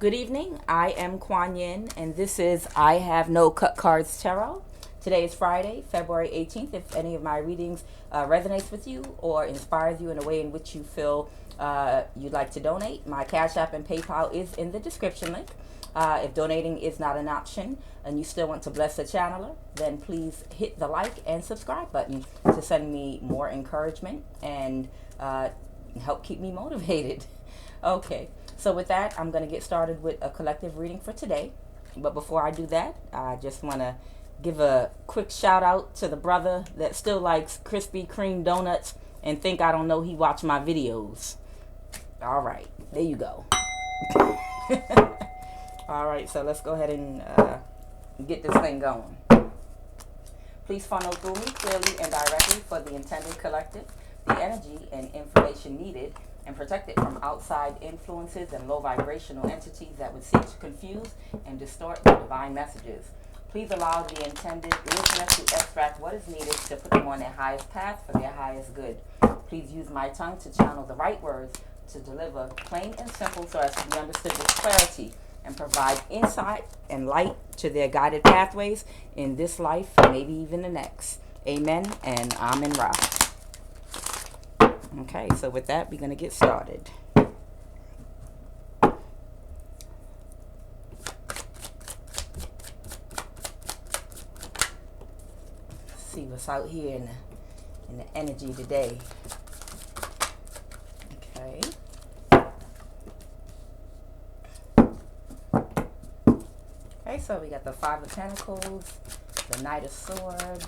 Good evening. I am Kuan Yin, and this is I Have No Cut Cards Tarot. Today is Friday, February 18th. If any of my readings resonates with you or inspires you in a way in which you feel you'd like to donate, my Cash App and PayPal is in the description link. If donating is not an option and you still want to bless the channeler, then please hit the like and subscribe button to send me more encouragement and help keep me motivated. Okay, so with that, I'm going to get started with a collective reading for today. But before I do that, I just want to give a quick shout out to the brother that still likes Krispy Kreme donuts and think I don't know he watched my videos. All right, there you go. All right, so let's go ahead and get this thing going. Please funnel through me clearly and directly for the intended collective, the energy and information needed, and protect it from outside influences and low vibrational entities that would seek to confuse and distort the divine messages. Please allow the intended listener to extract what is needed to put them on their highest path for their highest good. Please use my tongue to channel the right words to deliver plain and simple so as to be understood with clarity and provide insight and light to their guided pathways in this life and maybe even the next. Amen and Amen Ra. Okay, so with that, we're going to get started. See what's out here in the energy today. Okay. Okay, so we got the Five of Pentacles, the Knight of Swords,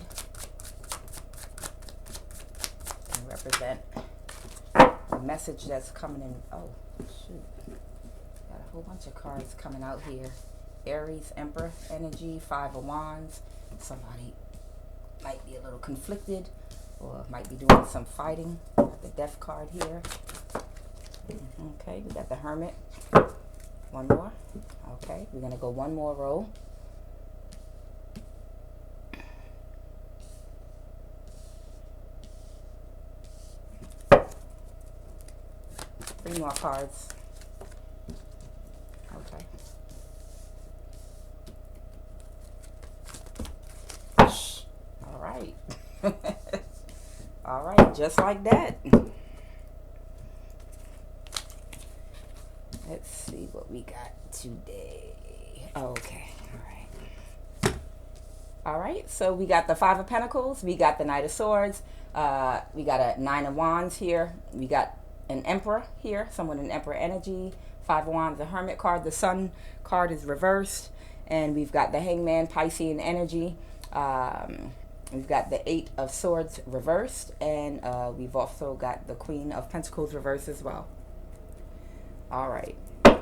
and represent the message that's coming in. Oh, shoot. Got a whole bunch of cards coming out here. Aries, Emperor energy, Five of Wands. Somebody might be a little conflicted or might be doing some fighting. Got the Death card here. Okay, we got the Hermit. One more. Okay, we're going to go one more row. Three more cards. Okay. All right. All right, just like that. Let's see what we got today. Okay, all right, so we got the Five of Pentacles, we got the Knight of Swords, we got a Nine of Wands here, we got an Emperor here, someone in Emperor energy, Five of Wands, the Hermit card, the Sun card is reversed, and we've got the Hangman, Piscean energy, we've got the Eight of Swords reversed, and we've also got the Queen of Pentacles reversed as well. All right,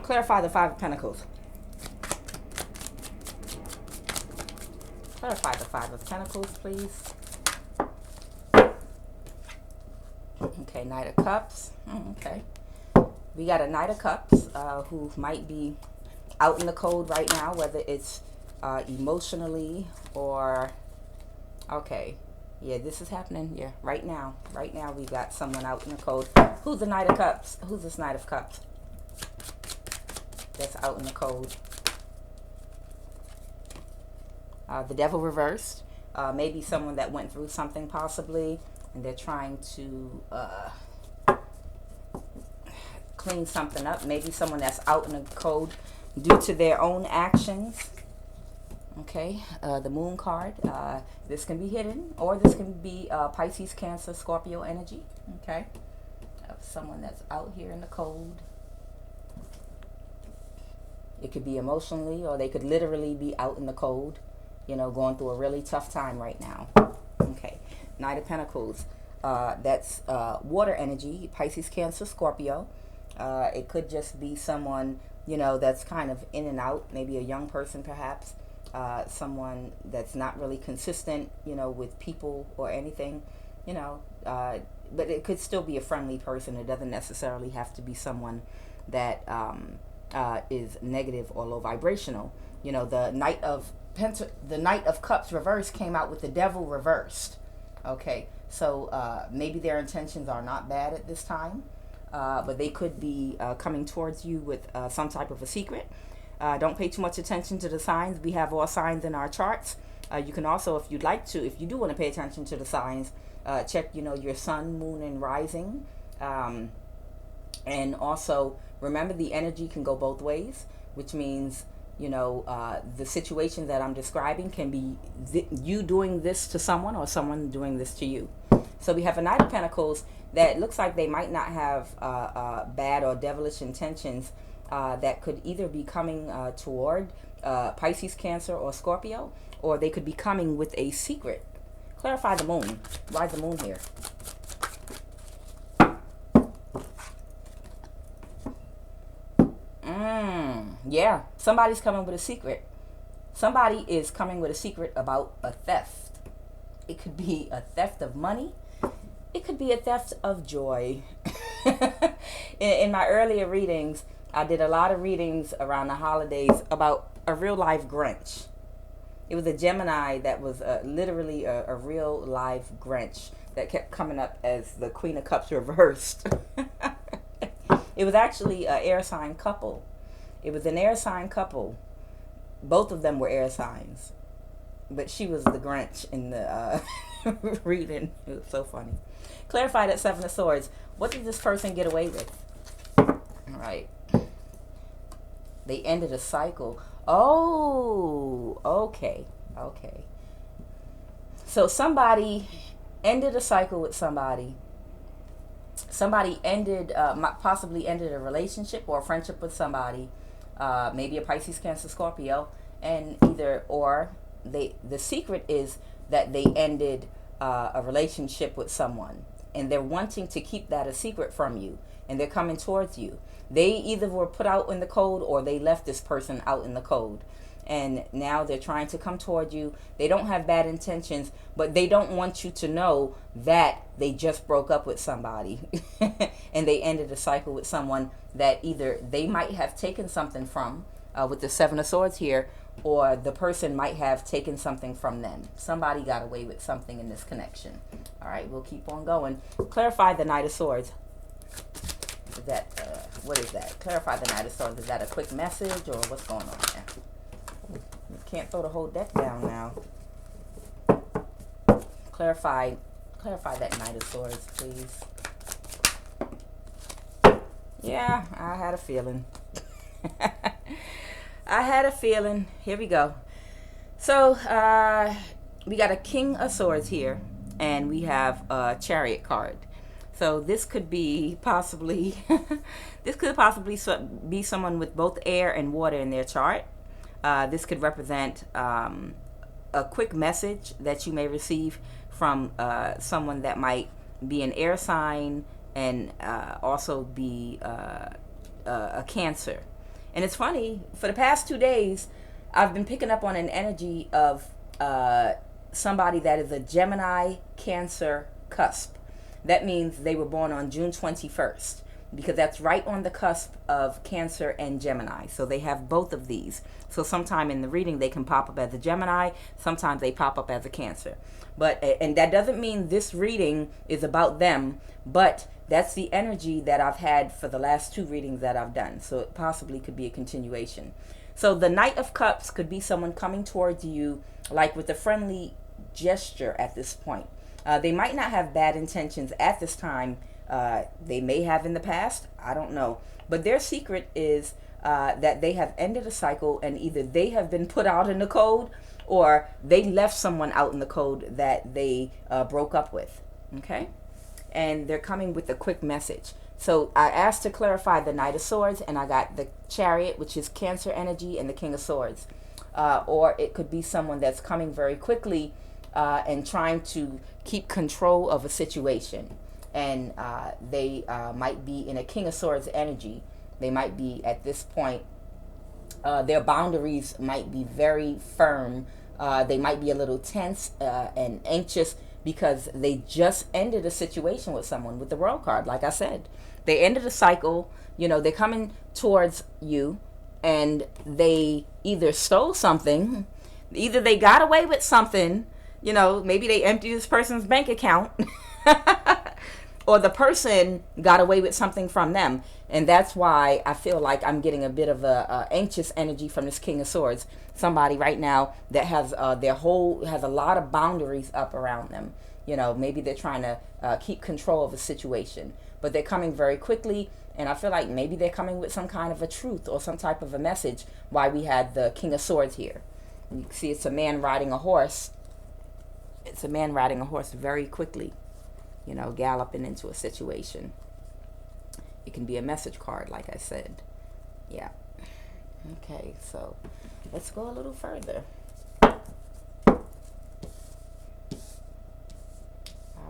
clarify the Five of Pentacles. Clarify the Five of Pentacles, please. Okay, Knight of Cups. Okay. We got a Knight of Cups who might be out in the cold right now, whether it's emotionally or... Okay. Yeah, this is happening. Yeah, right now. Right now we got someone out in the cold. Who's the Knight of Cups? Who's this Knight of Cups that's out in the cold? The Devil reversed. Maybe someone that went through something possibly, and they're trying to clean something up. Maybe someone that's out in the cold due to their own actions. Okay, the Moon card. This can be hidden, or this can be Pisces, Cancer, Scorpio energy. Okay, someone that's out here in the cold. It could be emotionally, or they could literally be out in the cold, you know, going through a really tough time right now. Okay, Knight of Pentacles. That's water energy, Pisces, Cancer, Scorpio. It could just be someone, you know, that's kind of in and out, maybe a young person perhaps, someone that's not really consistent, you know, with people or anything, you know, but it could still be a friendly person. It doesn't necessarily have to be someone that is negative or low vibrational. You know, the Knight of Cups reversed came out with the Devil reversed. Okay, so maybe their intentions are not bad at this time. but they could be coming towards you with some type of a secret. Don't pay too much attention to the signs. We have all signs in our charts. You can also, if you'd like to, if you do want to pay attention to the signs, check, your sun, moon, and rising. And also remember, the energy can go both ways, which means, the situation that I'm describing can be you doing this to someone or someone doing this to you. So we have a Knight of Pentacles that looks like they might not have bad or devilish intentions that could either be coming toward Pisces, Cancer, or Scorpio, or they could be coming with a secret. Clarify the moon. Why is the moon here? Yeah, somebody's coming with a secret. Somebody is coming with a secret about a theft. It could be a theft of money. It could be a theft of joy. In my earlier readings, I did a lot of readings around the holidays about a real life Grinch. It was a Gemini that was literally a real live Grinch that kept coming up as the Queen of Cups reversed. It was actually an air sign couple. It was an air sign couple. Both of them were air signs. But she was the Grinch in the reading. It was so funny. Clarify that Seven of Swords. What did this person get away with? All right. They ended a cycle. Oh, okay. Okay. So somebody ended a cycle with somebody. Somebody ended, possibly ended a relationship or a friendship with somebody. Maybe a Pisces, Cancer, Scorpio. And the secret is that they ended a relationship with someone. And they're wanting to keep that a secret from you. And they're coming towards you. They either were put out in the cold or they left this person out in the cold. And now they're trying to come toward you. They don't have bad intentions, but they don't want you to know that they just broke up with somebody. And they ended a cycle with someone that either they might have taken something from, with the Seven of Swords here, or the person might have taken something from them. Somebody got away with something in this connection. All right, we'll keep on going. Clarify the Knight of Swords. Is that, what is that? Clarify the Knight of Swords. Is that a quick message or what's going on there? You can't throw the whole deck down now. Clarify that Knight of Swords, please. Yeah, I had a feeling. I had a feeling. Here we go. So, we got a King of Swords here, and we have a Chariot card. So this could be possibly, be someone with both air and water in their chart. This could represent a quick message that you may receive from someone that might be an air sign and also be a Cancer. And it's funny, for the past 2 days, I've been picking up on an energy of somebody that is a Gemini, Cancer, Cusp. That means they were born on June 21st, because that's right on the cusp of Cancer and Gemini. So they have both of these. So sometime in the reading, they can pop up as a Gemini. Sometimes they pop up as a Cancer. And that doesn't mean this reading is about them, but that's the energy that I've had for the last 2 readings that I've done. So it possibly could be a continuation. So the Knight of Cups could be someone coming towards you, like with a friendly gesture at this point. They might not have bad intentions at this time. They may have in the past. I don't know. But their secret is that they have ended a cycle, and either they have been put out in the cold or they left someone out in the cold that they broke up with. Okay? And they're coming with a quick message. So I asked to clarify the Knight of Swords, and I got the Chariot, which is Cancer energy, and the King of Swords. Or it could be someone that's coming very quickly and trying to keep control of a situation. And they might be in a King of Swords energy. They might be, at this point, their boundaries might be very firm. They might be a little tense and anxious because they just ended a situation with someone with the World card. Like I said, they ended a cycle. They're coming towards you, and they either stole something, either they got away with something, maybe they emptied this person's bank account, or the person got away with something from them. And that's why I feel like I'm getting a bit of a anxious energy from this King of Swords. Somebody right now that has has a lot of boundaries up around them. You know, maybe they're trying to keep control of a situation, but they're coming very quickly. And I feel like maybe they're coming with some kind of a truth or some type of a message. Why we had the King of Swords here. You can see it's a man riding a horse. It's a man riding a horse very quickly, you know, galloping into a situation. It can be a message card, like I said. Yeah. Okay, so let's go a little further. All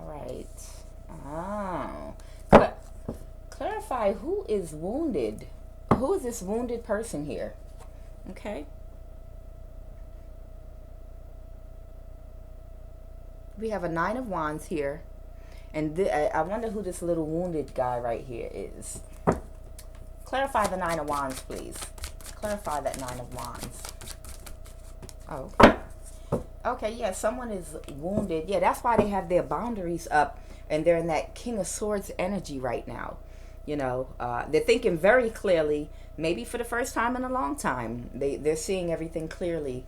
right. Oh. Clarify who is wounded. Who is this wounded person here? Okay. We have a 9 of Wands here. And I wonder who this little wounded guy right here is. Clarify the 9 of Wands, please. Clarify that 9 of Wands. Oh, okay. Okay, yeah, someone is wounded. Yeah, that's why they have their boundaries up. And they're in that King of Swords energy right now. You know, they're thinking very clearly. Maybe for the first time in a long time. They're seeing everything clearly.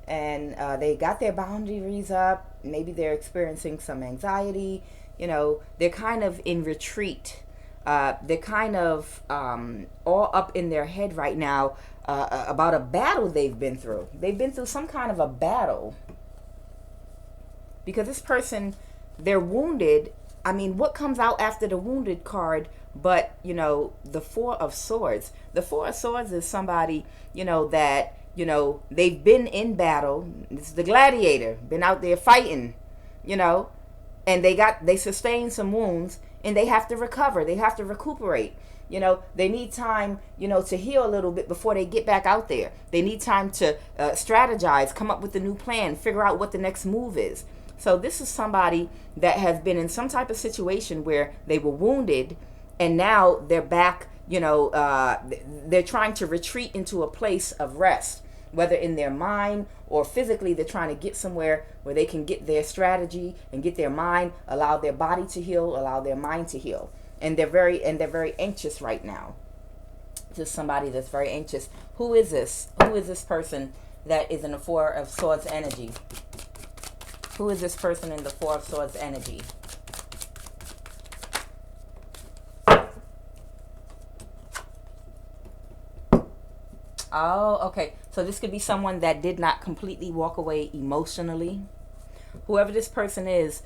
And they got their boundaries up. Maybe they're experiencing some anxiety. You know, they're kind of in retreat. They're kind of all up in their head right now about a battle they've been through. They've been through some kind of a battle. Because this person, they're wounded. I mean, what comes out after the wounded card but, you know, the 4 of Swords? The 4 of Swords is somebody, you know, that... You know, they've been in battle. It's the gladiator, been out there fighting, you know, and they sustained some wounds and they have to recover. They have to recuperate. You know, they need time, you know, to heal a little bit before they get back out there. They need time to strategize, come up with a new plan, figure out what the next move is. So this is somebody that has been in some type of situation where they were wounded and now they're back. You know, they're trying to retreat into a place of rest, whether in their mind or physically. They're trying to get somewhere where they can get their strategy and get their mind, allow their body to heal, allow their mind to heal. And they're very anxious right now. Just somebody that's very anxious. Who is this? Who is this person that is in the 4 of Swords energy? Who is this person in the 4 of Swords energy? Oh, okay. So this could be someone that did not completely walk away emotionally. Whoever this person is,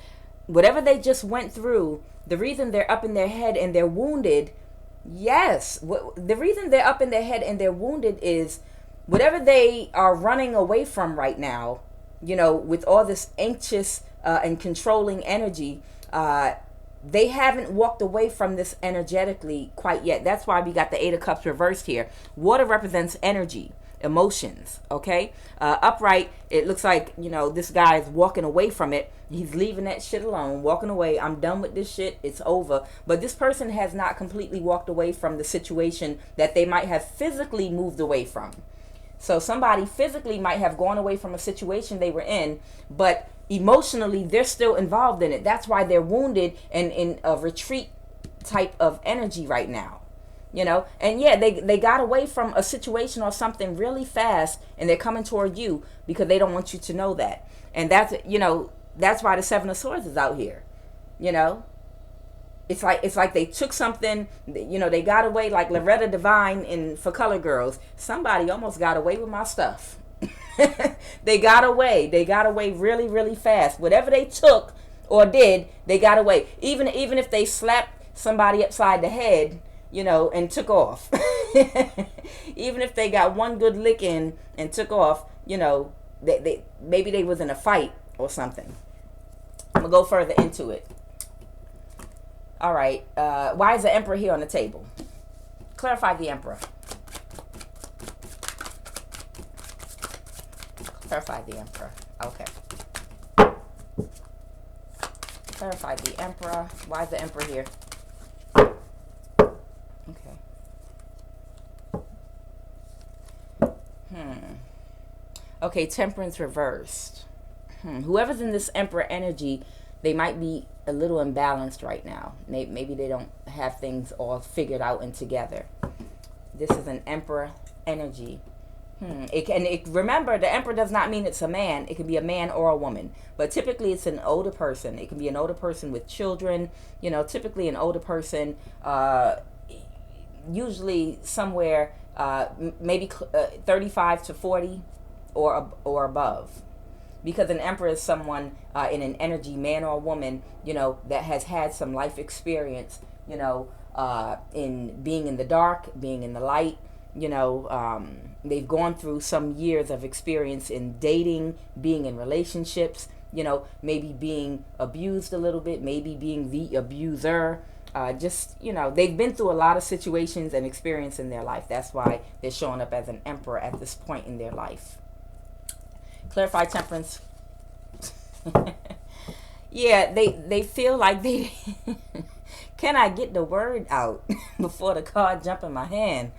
whatever they just went through, the reason they're up in their head and they're wounded, yes. The reason they're up in their head and they're wounded is whatever they are running away from right now, you know, with all this anxious and controlling energy, they haven't walked away from this energetically quite yet. That's why we got the 8 of Cups reversed here. Water represents energy, emotions, okay? Upright, it looks like, you know, this guy is walking away from it. He's leaving that shit alone, walking away. I'm done with this shit. It's over. But this person has not completely walked away from the situation that they might have physically moved away from. So somebody physically might have gone away from a situation they were in, but emotionally they're still involved in it. That's why they're wounded and in a retreat type of energy right now, you know. And yeah, they got away from a situation or something really fast and they're coming toward you because they don't want you to know that. And that's, you know, that's why the 7 of Swords is out here, you know. It's like they took something, you know, they got away like Loretta Devine in For Color Girls. Somebody almost got away with my stuff. They got away really, really fast. Whatever they took or did, they got away. Even if they slapped somebody upside the head, you know, and took off. Even if they got one good lick in and took off, you know, maybe they was in a fight or something. I'm gonna go further into it. All right. Why is the Emperor here on the table? Clarify the Emperor. Clarify the Emperor. Okay. Clarify the Emperor. Why is the Emperor here? Okay. Okay, Temperance reversed. Whoever's in this Emperor energy, they might be a little imbalanced right now. Maybe they don't have things all figured out and together. This is an Emperor energy. Remember, the Emperor does not mean it's a man. It can be a man or a woman. But typically it's an older person. It can be an older person with children. You know, typically an older person, usually somewhere maybe 35 to 40 or above. Because an Emperor is someone in an energy, man or woman, you know, that has had some life experience, you know, in being in the dark, being in the light. You know, they've gone through some years of experience in dating, being in relationships, you know, maybe being abused a little bit, maybe being the abuser. Just, you know, they've been through a lot of situations and experience in their life. That's why they're showing up as an Emperor at this point in their life. Clarify Temperance. Yeah, they feel like they... Can I get the word out before the card jump in my hand?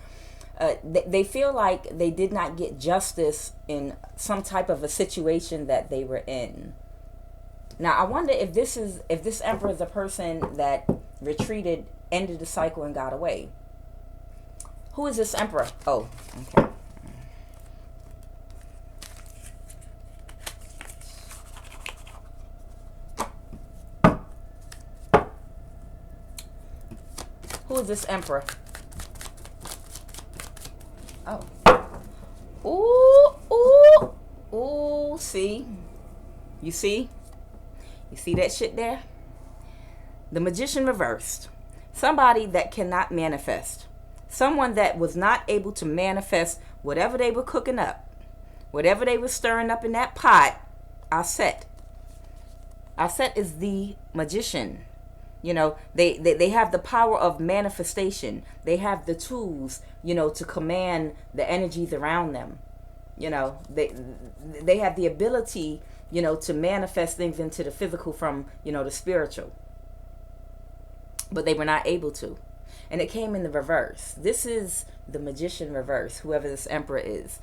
They feel like they did not get justice in some type of a situation that they were in. Now, I wonder if this Emperor is a person that retreated, ended the cycle, and got away. Who is this Emperor? Oh, okay. Who is this Emperor? Oh. Ooh, ooh, ooh, see? You see? You see that shit there? The Magician reversed. Somebody that cannot manifest. Someone that was not able to manifest whatever they were cooking up. Whatever they were stirring up in that pot. Aset. Aset is the magician. You know, they have the power of manifestation. They have the tools, you know, to command the energies around them. You know, they have the ability, you know, to manifest things into the physical from, you know, the spiritual. But they were not able to. And it came in the reverse. This is the Magician reverse, whoever this Emperor is.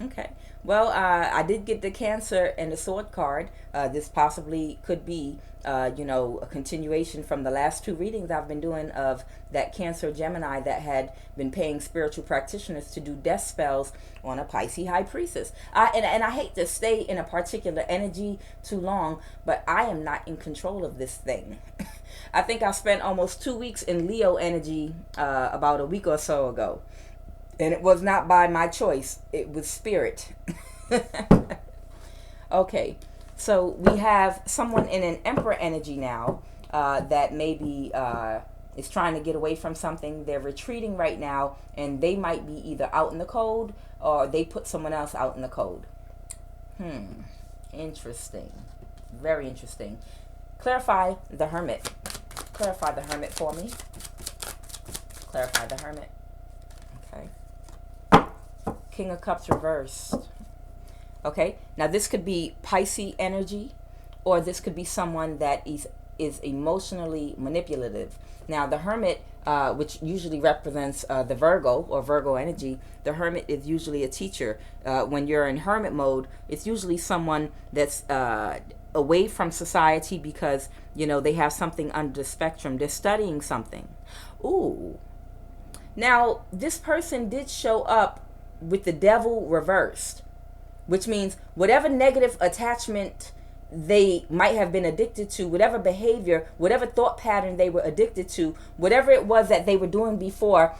Okay. Well, I did get the Cancer and the Sword card. This possibly could be, you know, a continuation from the last two readings I've been doing of that Cancer Gemini that had been paying spiritual practitioners to do death spells on a Pisces High Priestess. And I hate to stay in a particular energy too long, but I am not in control of this thing. I think I spent almost 2 weeks in Leo energy about a week or so ago. And it was not by my choice. It was spirit. Okay. So we have someone in an Emperor energy now that maybe is trying to get away from something. They're retreating right now. And they might be either out in the cold or they put someone else out in the cold. Interesting. Very interesting. Clarify the Hermit. Clarify the Hermit for me. Clarify the Hermit. Okay. King of Cups reversed. Okay, now this could be Pisces energy, or this could be someone that is emotionally manipulative. Now the Hermit, which usually represents the Virgo or Virgo energy, the Hermit is usually a teacher. When you're in Hermit mode, it's usually someone that's away from society because, you know, they have something under the spectrum. They're studying something. Ooh. Now, this person did show up with the Devil reversed, which means whatever negative attachment they might have been addicted to, whatever behavior, whatever thought pattern they were addicted to, whatever it was that they were doing before,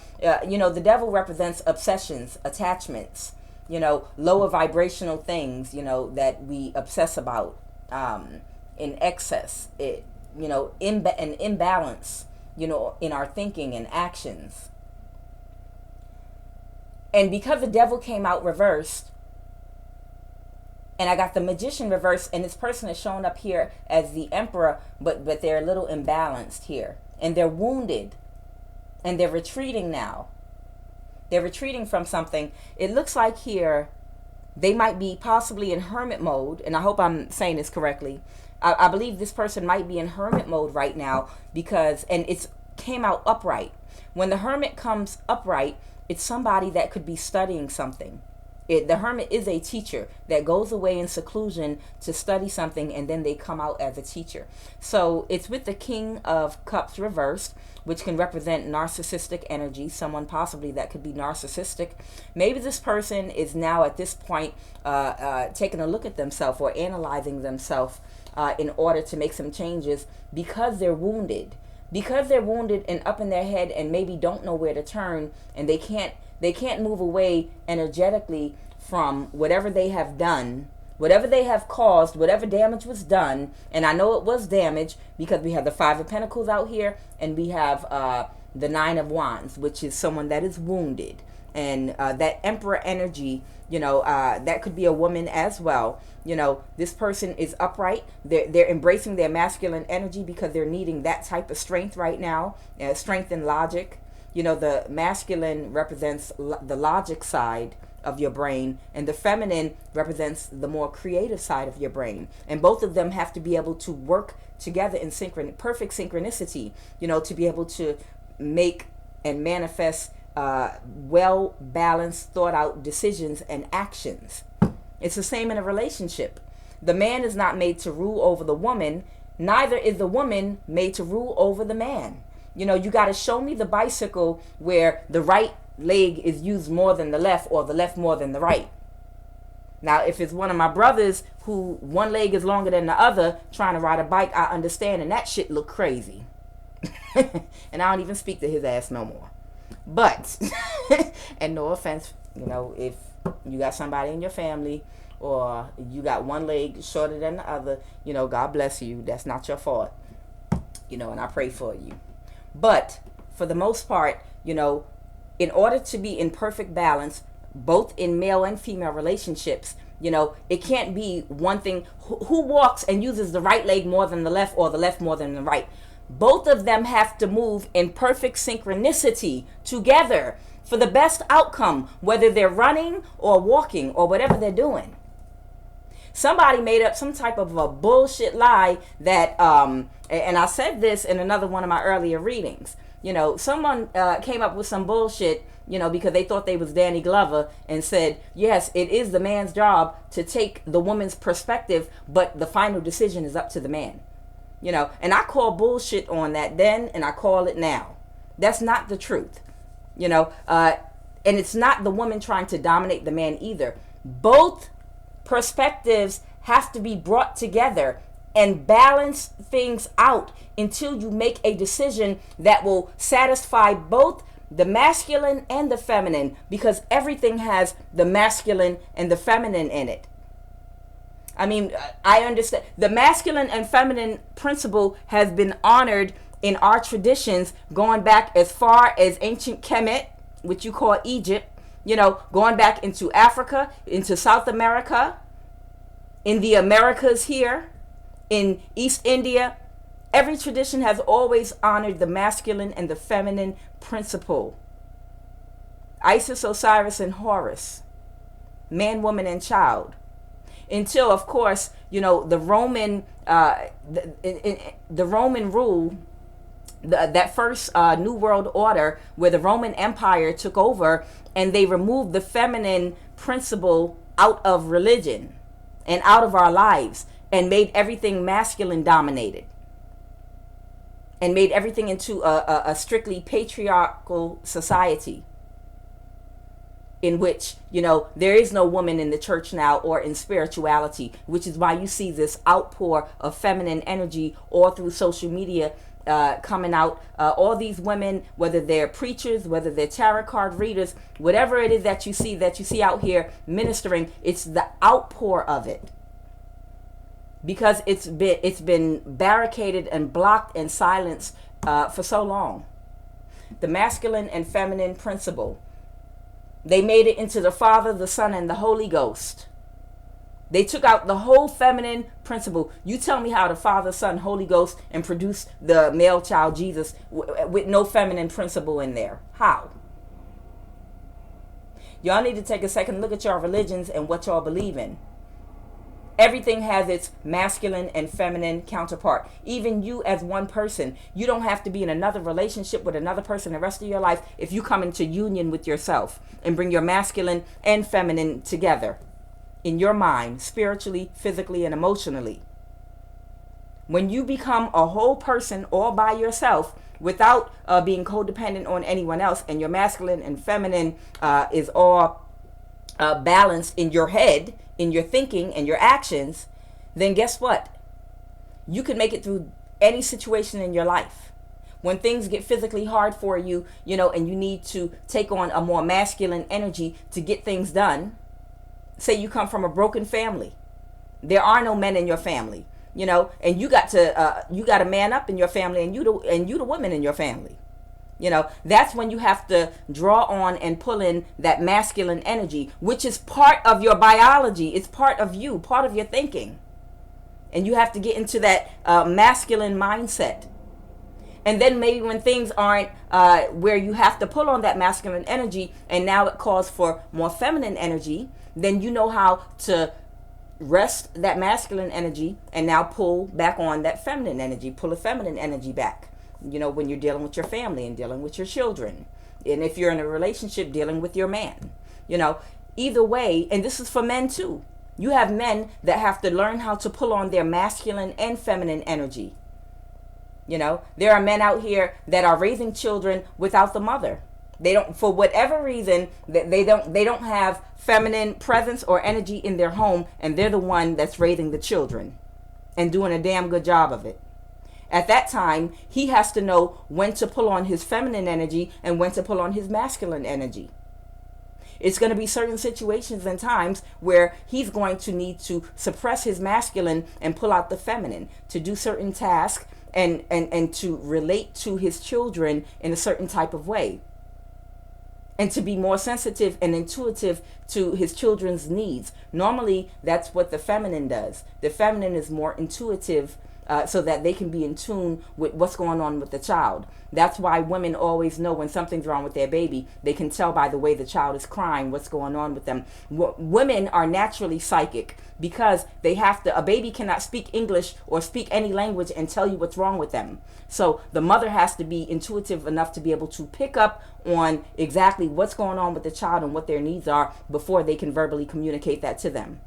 you know, the Devil represents obsessions, attachments, you know, lower vibrational things, you know, that we obsess about in excess, you know, an imbalance, you know, in our thinking and actions. And because the Devil came out reversed, and I got the Magician reversed, and this person is showing up here as the Emperor, but they're a little imbalanced here. And they're wounded. And they're retreating now. They're retreating from something. It looks like here they might be possibly in Hermit mode, and I hope I'm saying this correctly. I believe this person might be in Hermit mode right now because, and it's came out upright. When the Hermit comes upright, it's somebody that could be studying something. The hermit is a teacher that goes away in seclusion to study something, and then they come out as a teacher. So it's with the King of Cups reversed, which can represent narcissistic energy, someone possibly that could be narcissistic. Maybe this person is now at this point taking a look at themselves or analyzing themselves in order to make some changes because they're wounded. Because they're wounded and up in their head and maybe don't know where to turn, and they can't move away energetically from whatever they have done, whatever they have caused, whatever damage was done. And I know it was damage because we have the Five of Pentacles out here, and we have the Nine of Wands, which is someone that is wounded. And that Emperor energy, that could be a woman as well. This person is upright. They're embracing their masculine energy because they're needing that type of strength right now, strength and logic. The masculine represents the logic side of your brain, and the feminine represents the more creative side of your brain. And both of them have to be able to work together in perfect synchronicity, to be able to make and manifest well-balanced, thought-out decisions and actions. It's the same in a relationship. The man is not made to rule over the woman, neither is the woman made to rule over the man. You got to show me the bicycle where the right leg is used more than the left, or the left more than the right. Now, if it's one of my brothers who one leg is longer than the other trying to ride a bike, I understand, and that shit look crazy. And I don't even speak to his ass no more. But, and no offense, if you got somebody in your family or you got one leg shorter than the other, God bless you. That's not your fault. And I pray for you. But for the most part, in order to be in perfect balance, both in male and female relationships, it can't be one thing. Who walks and uses the right leg more than the left, or the left more than the right? Both of them have to move in perfect synchronicity together for the best outcome, whether they're running or walking or whatever they're doing. Somebody made up some type of a bullshit lie that, and I said this in another one of my earlier readings. Someone came up with some bullshit, because they thought they was Danny Glover, and said, yes, it is the man's job to take the woman's perspective, but the final decision is up to the man. And I call bullshit on that then, and I call it now. That's not the truth. And it's not the woman trying to dominate the man either. Both perspectives have to be brought together and balance things out until you make a decision that will satisfy both the masculine and the feminine, because everything has the masculine and the feminine in it. I mean, I understand the masculine and feminine principle has been honored in our traditions going back as far as ancient Kemet, which you call Egypt, going back into Africa, into South America, in the Americas here, in East India. Every tradition has always honored the masculine and the feminine principle. Isis, Osiris, and Horus, man, woman, and child. Until, of course, the Roman, the Roman rule, that first New World Order, where the Roman Empire took over, and they removed the feminine principle out of religion and out of our lives, and made everything masculine dominated, and made everything into a strictly patriarchal society, in which, there is no woman in the church now or in spirituality, which is why you see this outpour of feminine energy all through social media coming out. All these women, whether they're preachers, whether they're tarot card readers, whatever it is that you see out here ministering, it's the outpour of it. Because it's been barricaded and blocked and silenced for so long. The masculine and feminine principle. They made it into the Father, the Son, and the Holy Ghost. They took out the whole feminine principle. You tell me how the Father, Son, Holy Ghost, and produce the male child Jesus with no feminine principle in there. How? Y'all need to take a second look at your religions and what y'all believe in. Everything has its masculine and feminine counterpart. Even you as one person, you don't have to be in another relationship with another person the rest of your life if you come into union with yourself and bring your masculine and feminine together in your mind, spiritually, physically, and emotionally. When you become a whole person all by yourself without being codependent on anyone else, and your masculine and feminine is all balanced in your head, in your thinking and your actions, then guess what? You can make it through any situation in your life. When things get physically hard for you, and you need to take on a more masculine energy to get things done. Say you come from a broken family. There are no men in your family, and you got to man up in your family, and you the woman in your family. That's when you have to draw on and pull in that masculine energy, which is part of your biology. It's part of you, part of your thinking. And you have to get into that masculine mindset. And then maybe when things aren't where you have to pull on that masculine energy, and now it calls for more feminine energy, then you know how to rest that masculine energy and now pull back on that feminine energy, pull a feminine energy back. When you're dealing with your family and dealing with your children. And if you're in a relationship, dealing with your man. Either way, and this is for men too. You have men that have to learn how to pull on their masculine and feminine energy. There are men out here that are raising children without the mother. They don't, for whatever reason, they don't have feminine presence or energy in their home, and they're the one that's raising the children and doing a damn good job of it. At that time, he has to know when to pull on his feminine energy and when to pull on his masculine energy. It's going to be certain situations and times where he's going to need to suppress his masculine and pull out the feminine to do certain tasks and to relate to his children in a certain type of way. And to be more sensitive and intuitive to his children's needs. Normally, that's what the feminine does. The feminine is more intuitive, so that they can be in tune with what's going on with the child. That's why women always know when something's wrong with their baby. They can tell by the way the child is crying what's going on with them. Women are naturally psychic because a baby cannot speak English or speak any language and tell you what's wrong with them. So the mother has to be intuitive enough to be able to pick up on exactly what's going on with the child and what their needs are before they can verbally communicate that to them.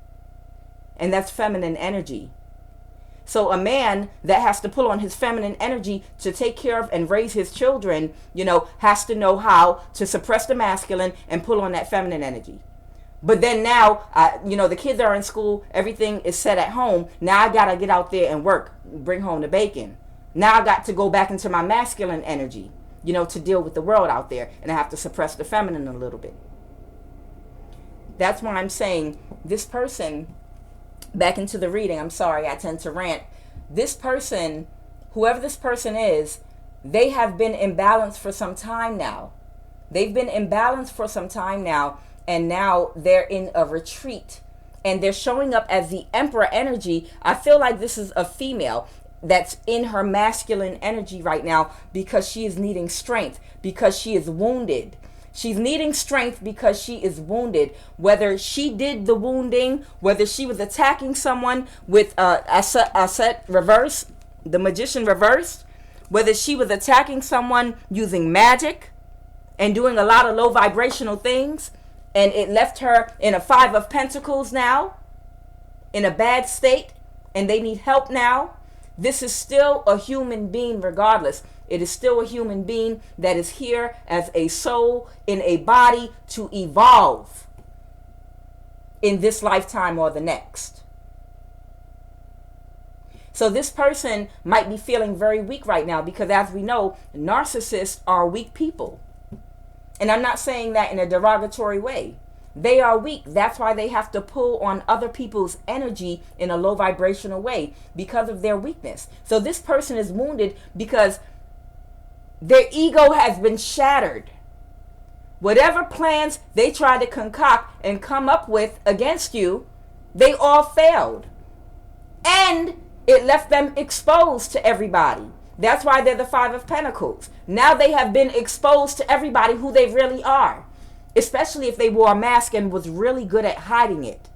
And that's feminine energy. So a man that has to pull on his feminine energy to take care of and raise his children, has to know how to suppress the masculine and pull on that feminine energy. But then now, the kids are in school, everything is set at home. Now I got to get out there and work, bring home the bacon. Now I got to go back into my masculine energy, to deal with the world out there. And I have to suppress the feminine a little bit. That's why I'm saying this person... Back into the reading, I'm sorry, I tend to rant. This person, whoever this person is, they have been imbalanced for some time now. They've been imbalanced for some time now, and now they're in a retreat. And they're showing up as the Emperor energy. I feel like this is a female that's in her masculine energy right now because she is needing strength, because she is wounded. She's needing strength because she is wounded. Whether she did the wounding, whether she was attacking someone with Asset reverse, the Magician reversed, whether she was attacking someone using magic and doing a lot of low vibrational things, and it left her in a 5 of Pentacles now, in a bad state, and they need help now. This is still a human being regardless. It is still a human being that is here as a soul in a body to evolve in this lifetime or the next. So this person might be feeling very weak right now because, as we know, narcissists are weak people. And I'm not saying that in a derogatory way. They are weak. That's why they have to pull on other people's energy in a low vibrational way because of their weakness. So this person is wounded because their ego has been shattered. Whatever plans they tried to concoct and come up with against you, they all failed. And it left them exposed to everybody. That's why they're the 5 of Pentacles. Now they have been exposed to everybody who they really are. Especially if they wore a mask and was really good at hiding it.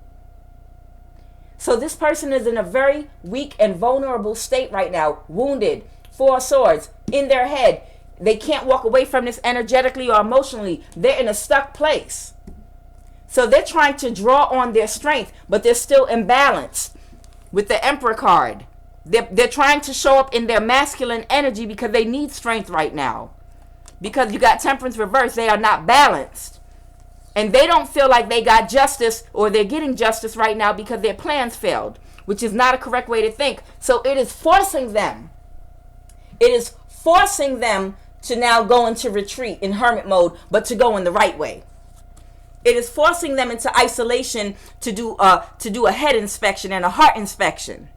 So this person is in a very weak and vulnerable state right now, wounded, 4 swords in their head. They can't walk away from this energetically or emotionally. They're in a stuck place. So they're trying to draw on their strength, but they're still imbalanced with the Emperor card. They're trying to show up in their masculine energy because they need strength right now. Because you got Temperance reversed, they are not balanced. And they don't feel like they got justice or they're getting justice right now because their plans failed, which is not a correct way to think. So it is forcing them. It is forcing them to now go into retreat in hermit mode, but to go in the right way. It is forcing them into isolation to do a head inspection and a heart inspection.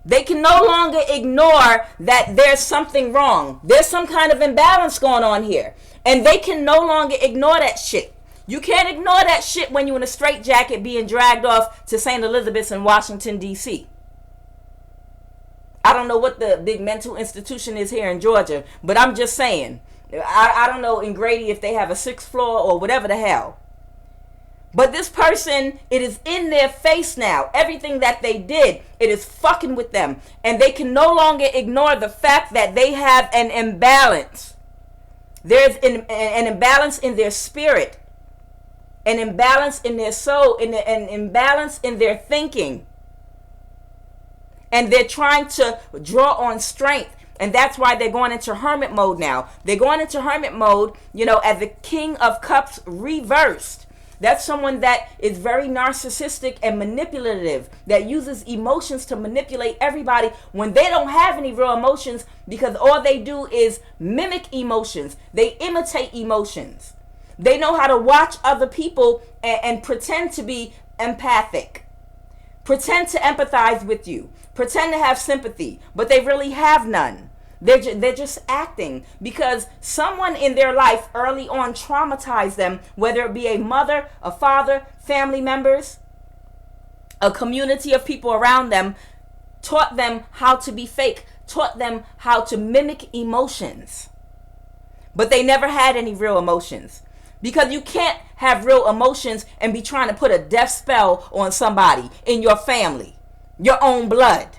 They can no longer ignore that there's something wrong. There's some kind of imbalance going on here. And they can no longer ignore that shit. You can't ignore that shit when you're in a straitjacket being dragged off to St. Elizabeth's in Washington, D.C. I don't know what the big mental institution is here in Georgia, but I'm just saying. I don't know in Grady if they have a 6th floor or whatever the hell. But this person, it is in their face now. Everything that they did, it is fucking with them. And they can no longer ignore the fact that they have an imbalance. There's an imbalance in their spirit. An imbalance in their soul. An imbalance in their thinking. And they're trying to draw on strength. And that's why they're going into hermit mode now. They're going into hermit mode, as the King of Cups reversed. That's someone that is very narcissistic and manipulative, that uses emotions to manipulate everybody when they don't have any real emotions, because all they do is mimic emotions. They imitate emotions. They know how to watch other people and pretend to be empathic, pretend to empathize with you, pretend to have sympathy, but they really have none. They're just acting because someone in their life early on traumatized them, whether it be a mother, a father, family members, a community of people around them, taught them how to be fake, taught them how to mimic emotions. But they never had any real emotions. Because you can't have real emotions and be trying to put a death spell on somebody in your family, your own blood.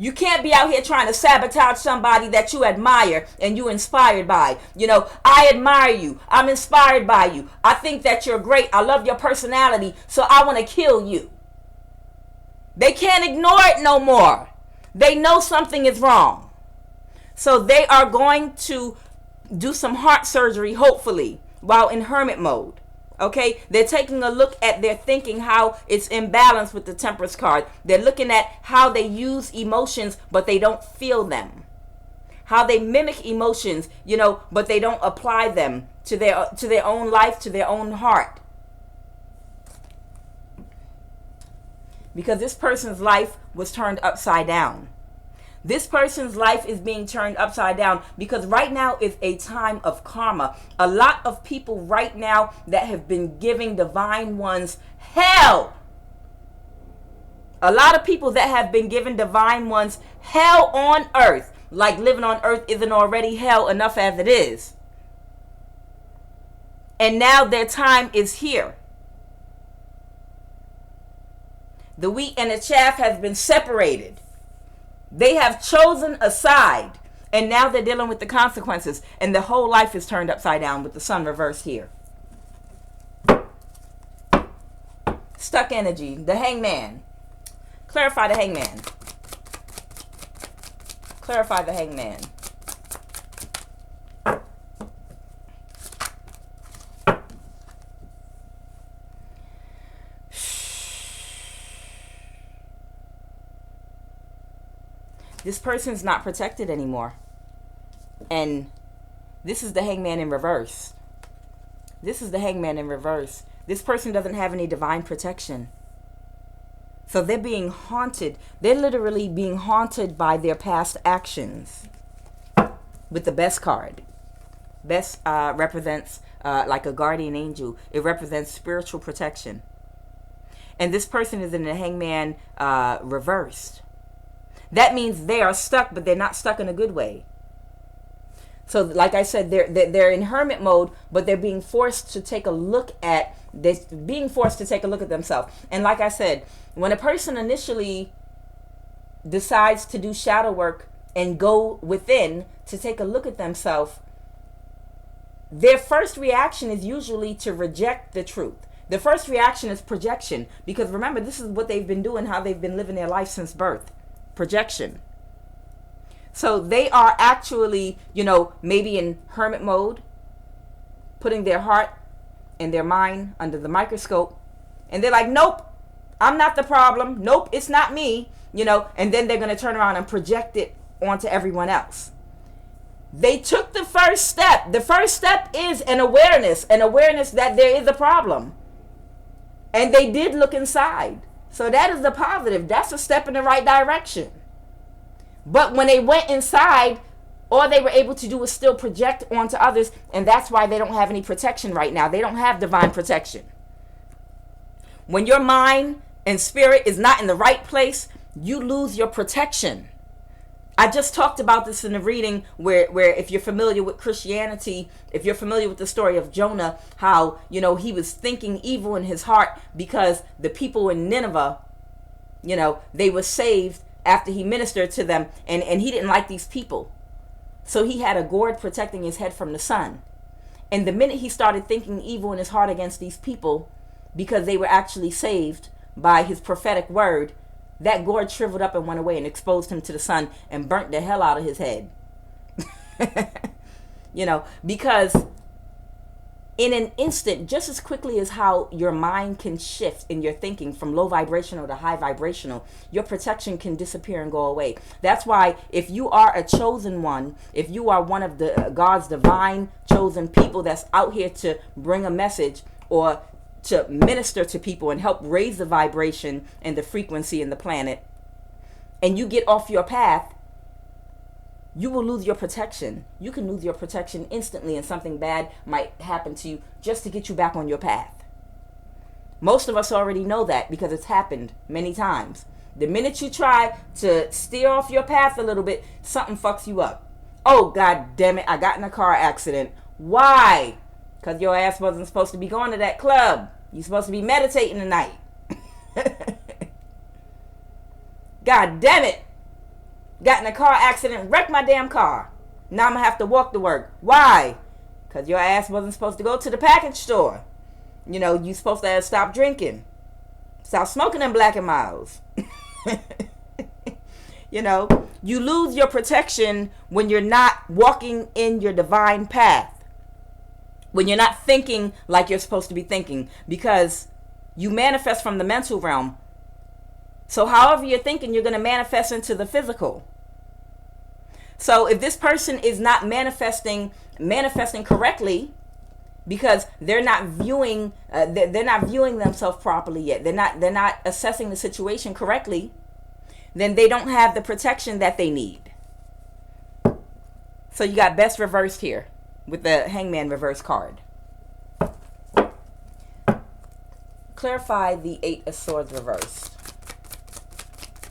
You can't be out here trying to sabotage somebody that you admire and you're inspired by. I admire you. I'm inspired by you. I think that you're great. I love your personality, so I want to kill you. They can't ignore it no more. They know something is wrong. So they are going to do some heart surgery, hopefully, while in hermit mode. Okay, they're taking a look at their thinking, how it's imbalanced with the Temperance card. They're looking at how they use emotions, but they don't feel them. How they mimic emotions, but they don't apply them to their own life, to their own heart. Because this person's life was turned upside down. This person's life is being turned upside down because right now is a time of karma. A lot of people right now that have been giving divine ones hell. A lot of people that have been giving divine ones hell on earth. Like living on earth isn't already hell enough as it is. And now their time is here. The wheat and the chaff has been separated. They have chosen a side, and now they're dealing with the consequences, and the whole life is turned upside down with the sun reversed here. Stuck energy, the hangman. Clarify the hangman. Clarify the hangman. This person's not protected anymore. And this is the hangman in reverse. This is the hangman in reverse. This person doesn't have any divine protection. So they're being haunted. They're literally being haunted by their past actions. With the best card. Best represents like a guardian angel. It represents spiritual protection. And this person is in the hangman reversed. That means they are stuck, but they're not stuck in a good way. So like I said, they're in hermit mode, but they're being forced to take a look at this, being forced to take a look at themselves. And like I said, when a person initially decides to do shadow work and go within to take a look at themselves, their first reaction is usually to reject the truth. The first reaction is projection, because remember, this is what they've been doing, how they've been living their life since birth. Projection. So they are actually, you know, maybe in hermit mode, putting their heart and their mind under the microscope, and they're like, nope, I'm not the problem. Nope, it's not me, you know, and then they're going to turn around and project it onto everyone else. They took the first step. The first step is an awareness that there is a problem. And they did look inside. So that is the positive. That's a step in the right direction. But when they went inside, all they were able to do was still project onto others, and that's why they don't have any protection right now. They don't have divine protection. When your mind and spirit is not in the right place, you lose your protection. I just talked about this in the reading where if you're familiar with Christianity, if you're familiar with the story of Jonah, how, you know, he was thinking evil in his heart because the people in Nineveh, you know, they were saved after he ministered to them, and he didn't like these people. So he had a gourd protecting his head from the sun. And the minute he started thinking evil in his heart against these people, because they were actually saved by his prophetic word, that gourd shriveled up and went away and exposed him to the sun and burnt the hell out of his head. You know, because in an instant, just as quickly as how your mind can shift in your thinking from low vibrational to high vibrational, your protection can disappear and go away. That's why if you are a chosen one, if you are one of the God's divine chosen people that's out here to bring a message or to minister to people and help raise the vibration and the frequency in the planet, and you get off your path, you will lose your protection. You can lose your protection instantly, and something bad might happen to you just to get you back on your path. Most of us already know that because it's happened many times. The minute you try to steer off your path a little bit, something fucks you up. Oh, God damn it, I got in a car accident. Why? Because your ass wasn't supposed to be going to that club. You're supposed to be meditating tonight. God damn it. Got in a car accident, wrecked my damn car. Now I'm going to have to walk to work. Why? Because your ass wasn't supposed to go to the package store. You know, you're supposed to stop drinking. Stop smoking them Black and Milds. You know, you lose your protection when you're not walking in your divine path. When you're not thinking like you're supposed to be thinking. Because you manifest from the mental realm. So however you're thinking, you're going to manifest into the physical. So if this person is not manifesting correctly, because they're not viewing themselves properly yet, they're not assessing the situation correctly, then they don't have the protection that they need. So you got best reversed here with the Hangman reverse card. Clarify the 8 of Swords reversed.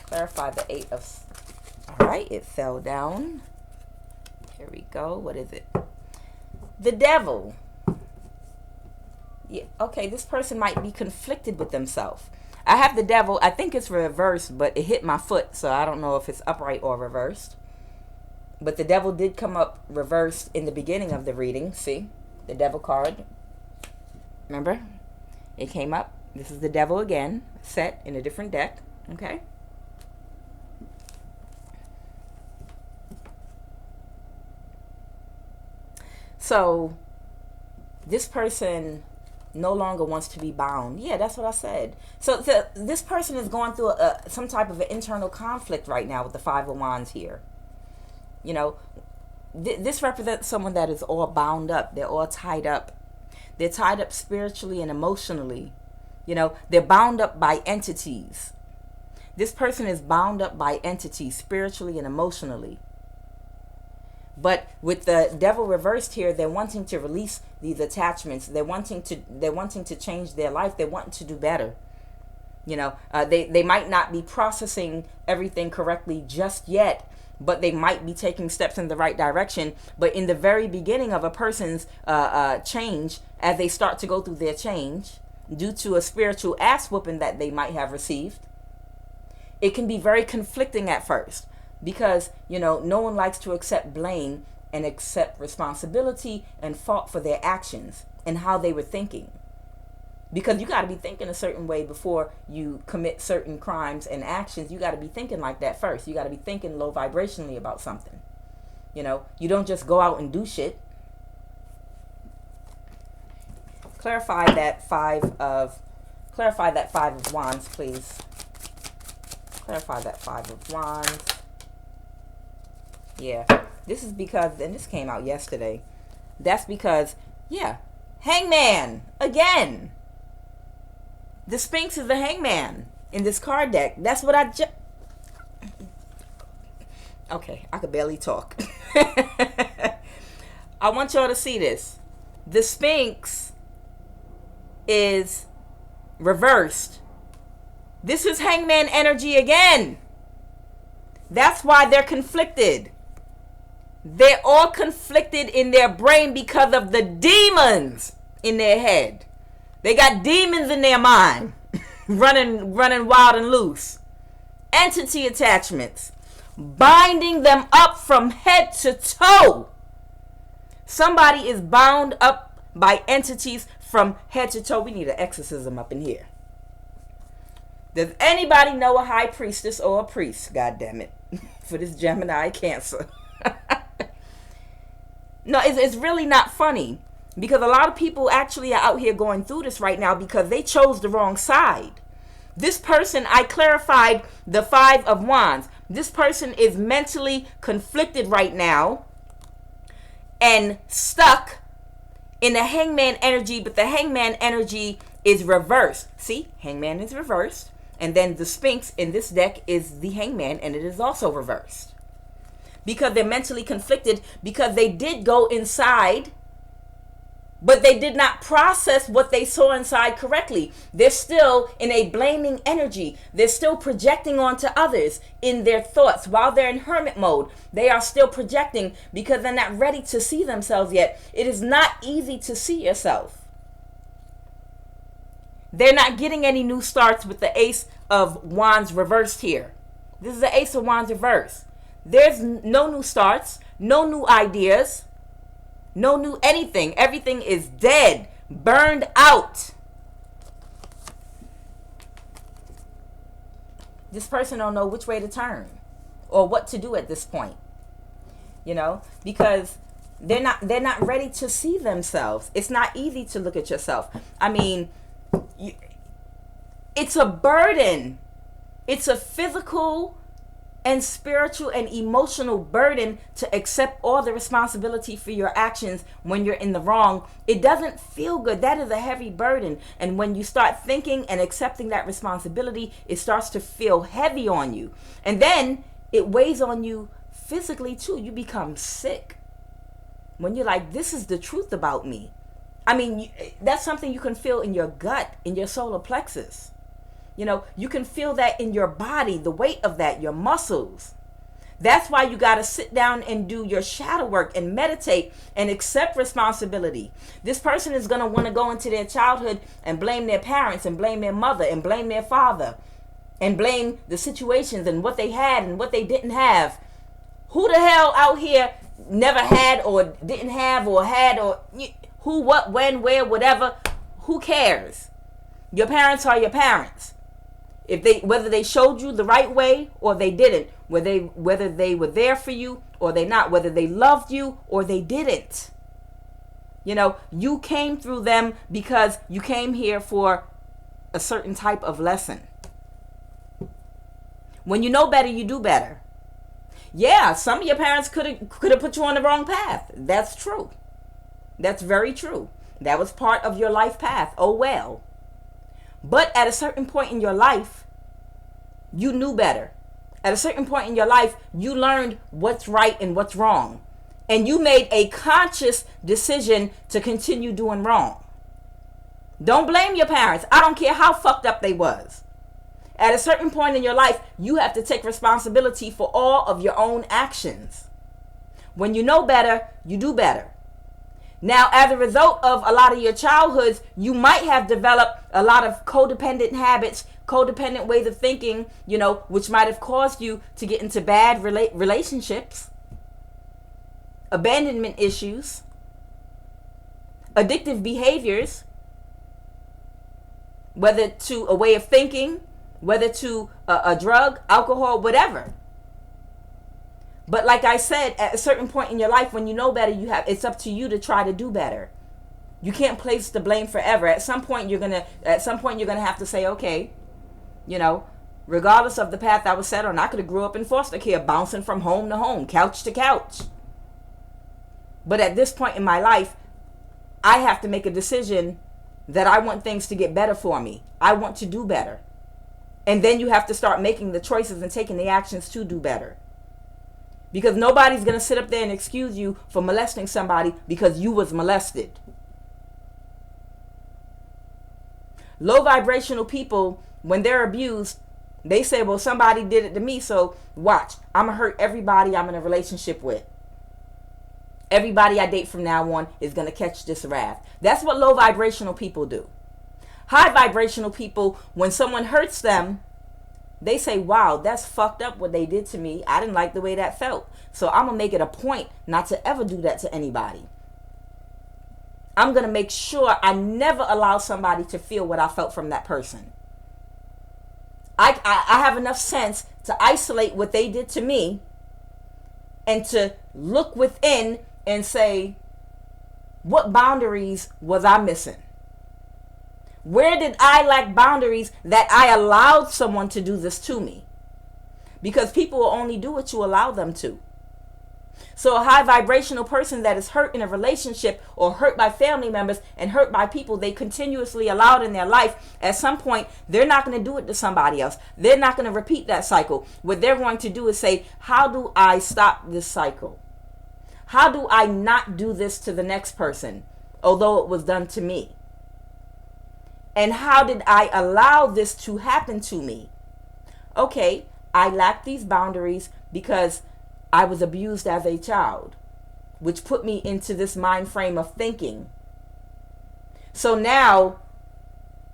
Clarify the 8 of... Alright, it fell down. Here we go. What is it? The Devil. Yeah, okay, this person might be conflicted with themselves. I have the Devil. I think it's reversed, but it hit my foot, so I don't know if it's upright or reversed. But the Devil did come up reversed in the beginning of the reading. See? The Devil card. Remember? It came up. This is the Devil again, set in a different deck. Okay? So, this person no longer wants to be bound. Yeah, that's what I said. So this person is going through some type of an internal conflict right now with the 5 of Wands here. You know, this represents someone that is all bound up. They're all tied up. They're tied up spiritually and emotionally. You know, they're bound up by entities. This person is bound up by entities spiritually and emotionally. But with the Devil reversed here, they're wanting to release these attachments. They're wanting to change their life. They're wanting to do better. You know, they might not be processing everything correctly just yet, but they might be taking steps in the right direction. But in the very beginning of a person's change, as they start to go through their change, due to a spiritual ass whooping that they might have received, it can be very conflicting at first, because, you know, no one likes to accept blame and accept responsibility and fault for their actions and how they were thinking. Because you got to be thinking a certain way before you commit certain crimes and actions. You got to be thinking like that first. You got to be thinking low vibrationally about something. You know, you don't just go out and do shit. Clarify that five of wands, please. Clarify that 5 of wands. Yeah, this is because, and this came out yesterday. That's because, yeah, hangman again. The Sphinx is the hangman in this card deck. That's what I just... Okay, I could barely talk. I want y'all to see this. The Sphinx is reversed. This is hangman energy again. That's why they're conflicted. They're all conflicted in their brain because of the demons in their head. They got demons in their mind, running wild and loose. Entity attachments, binding them up from head to toe. Somebody is bound up by entities from head to toe. We need an exorcism up in here. Does anybody know a high priestess or a priest? God damn it, for this Gemini Cancer. No, it's really not funny. Because a lot of people actually are out here going through this right now because they chose the wrong side. This person, I clarified the 5 of wands. This person is mentally conflicted right now and stuck in the hangman energy, but the hangman energy is reversed. See, hangman is reversed. And then the Sphinx in this deck is the hangman, and it is also reversed. Because they're mentally conflicted, because they did go inside, but they did not process what they saw inside correctly. They're still in a blaming energy. They're still projecting onto others in their thoughts. While they're in hermit mode, they are still projecting because they're not ready to see themselves yet. It is not easy to see yourself. They're not getting any new starts with the Ace of Wands reversed here. This is the Ace of Wands reversed. There's no new starts, no new ideas. No new anything. Everything is dead, burned out. This person don't know which way to turn or what to do at this point. You know, because they're not ready to see themselves. It's not easy to look at yourself. I mean, it's a burden. It's a physical and spiritual and emotional burden to accept all the responsibility for your actions when you're in the wrong. It doesn't feel good. That is a heavy burden. And when you start thinking and accepting that responsibility, it starts to feel heavy on you. And then it weighs on you physically too. You become sick when you're like, this is the truth about me. I mean, that's something you can feel in your gut, in your solar plexus. You know, you can feel that in your body, the weight of that, your muscles. That's why you got to sit down and do your shadow work and meditate and accept responsibility. This person is going to want to go into their childhood and blame their parents and blame their mother and blame their father and blame the situations and what they had and what they didn't have. Who the hell out here never had or didn't have or had or who, what, when, where, whatever? Who cares? Your parents are your parents. Whether they showed you the right way or they didn't, whether they were there for you or they not, whether they loved you or they didn't. You know, you came through them because you came here for a certain type of lesson. When you know better, you do better. Yeah, some of your parents could have put you on the wrong path. That's true. That's very true. That was part of your life path. Oh well. But at a certain point in your life, you knew better. At a certain point in your life, you learned what's right and what's wrong. And you made a conscious decision to continue doing wrong. Don't blame your parents. I don't care how fucked up they was. At a certain point in your life, you have to take responsibility for all of your own actions. When you know better, you do better. Now, as a result of a lot of your childhoods, you might have developed a lot of codependent habits, codependent ways of thinking, you know, which might have caused you to get into bad relationships, abandonment issues, addictive behaviors, whether to a way of thinking, whether to a drug, alcohol, whatever. But like I said, at a certain point in your life, when you know better, it's up to you to try to do better. You can't place the blame forever. At some point you're gonna have to say, okay, you know, regardless of the path I was set on, I could have grew up in foster care, bouncing from home to home, couch to couch. But at this point in my life, I have to make a decision that I want things to get better for me. I want to do better. And then you have to start making the choices and taking the actions to do better. Because nobody's going to sit up there and excuse you for molesting somebody because you was molested. Low vibrational people, when they're abused, they say, well, somebody did it to me, so watch. I'm going to hurt everybody I'm in a relationship with. Everybody I date from now on is going to catch this wrath. That's what low vibrational people do. High vibrational people, when someone hurts them, they say, wow, that's fucked up what they did to me. I didn't like the way that felt. So I'm going to make it a point not to ever do that to anybody. I'm going to make sure I never allow somebody to feel what I felt from that person. I have enough sense to isolate what they did to me and to look within and say, what boundaries was I missing? Where did I lack boundaries that I allowed someone to do this to me? Because people will only do what you allow them to. So a high vibrational person that is hurt in a relationship or hurt by family members and hurt by people they continuously allowed in their life, at some point, they're not going to do it to somebody else. They're not going to repeat that cycle. What they're going to do is say, how do I stop this cycle? How do I not do this to the next person, although it was done to me? And how did I allow this to happen to me? Okay, I lack these boundaries because I was abused as a child, which put me into this mind frame of thinking. So now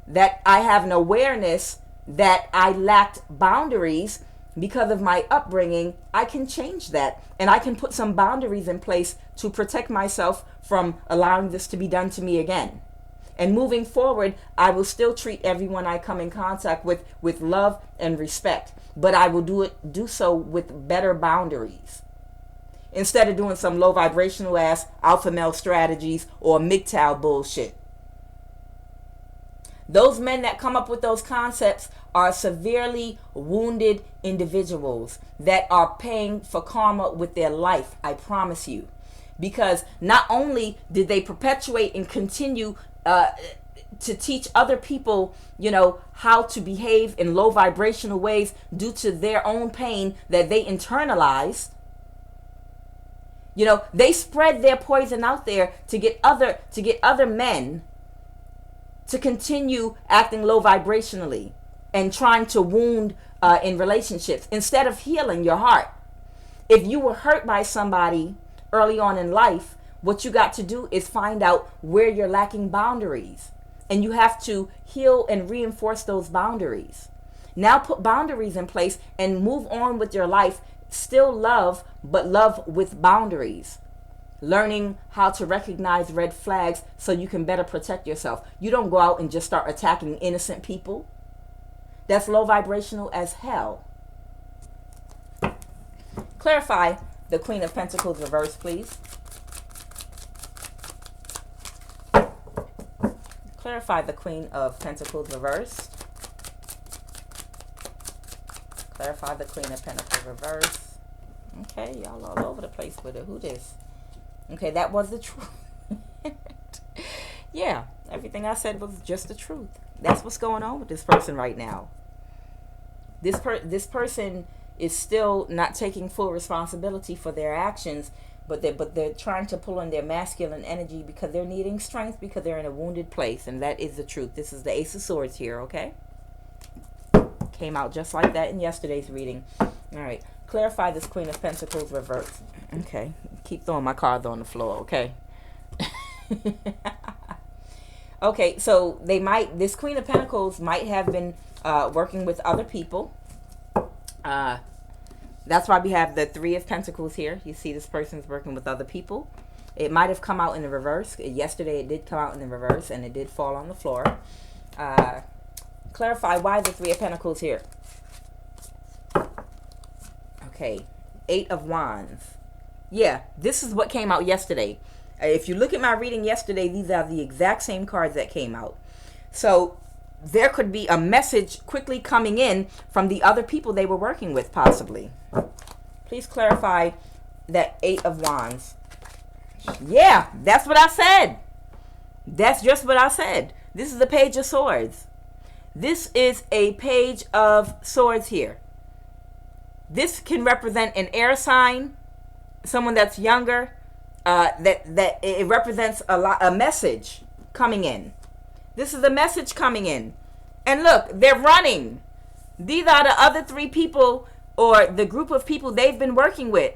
that I have an awareness that I lacked boundaries because of my upbringing, I can change that. And I can put some boundaries in place to protect myself from allowing this to be done to me again. And moving forward, I will still treat everyone I come in contact with love and respect. But I will do so with better boundaries. Instead of doing some low vibrational ass alpha male strategies or MGTOW bullshit. Those men that come up with those concepts are severely wounded individuals that are paying for karma with their life, I promise you. Because not only did they perpetuate and continue to teach other people, you know, how to behave in low vibrational ways due to their own pain that they internalized. You know, they spread their poison out there to get other men to continue acting low vibrationally and trying to wound in relationships instead of healing your heart. If you were hurt by somebody early on in life, what you got to do is find out where you're lacking boundaries. And you have to heal and reinforce those boundaries. Now put boundaries in place and move on with your life. Still love, but love with boundaries. Learning how to recognize red flags so you can better protect yourself. You don't go out and just start attacking innocent people. That's low vibrational as hell. Clarify the Queen of Pentacles reverse, please. Clarify the Queen of Pentacles reversed. Clarify the Queen of Pentacles reversed. Okay, y'all all over the place with it. Who this? Okay, that was the truth. Yeah, everything I said was just the truth. That's what's going on with this person right now. This person is still not taking full responsibility for their actions, but they're trying to pull on their masculine energy because they're needing strength, because they're in a wounded place, and that is the truth. This is the Ace of Swords here, okay? Came out just like that in yesterday's reading. All right. Clarify this Queen of Pentacles reverse. Okay. Keep throwing my cards on the floor, okay? Okay, so this Queen of Pentacles might have been working with other people. That's why we have the Three of Pentacles here. You see this person's working with other people. It might have come out in the reverse. Yesterday it did come out in the reverse and it did fall on the floor. Clarify why the Three of Pentacles here. Okay, Eight of Wands. Yeah, this is what came out yesterday. If you look at my reading yesterday, these are the exact same cards that came out. So there could be a message quickly coming in from the other people they were working with, possibly. Please clarify that Eight of Wands. Yeah, that's what I said. That's just what I said. This is the Page of Swords. This is a Page of Swords here. This can represent an air sign, someone that's younger. That it represents a message coming in. This is a message coming in. And look, they're running. These are the other three people, or the group of people they've been working with.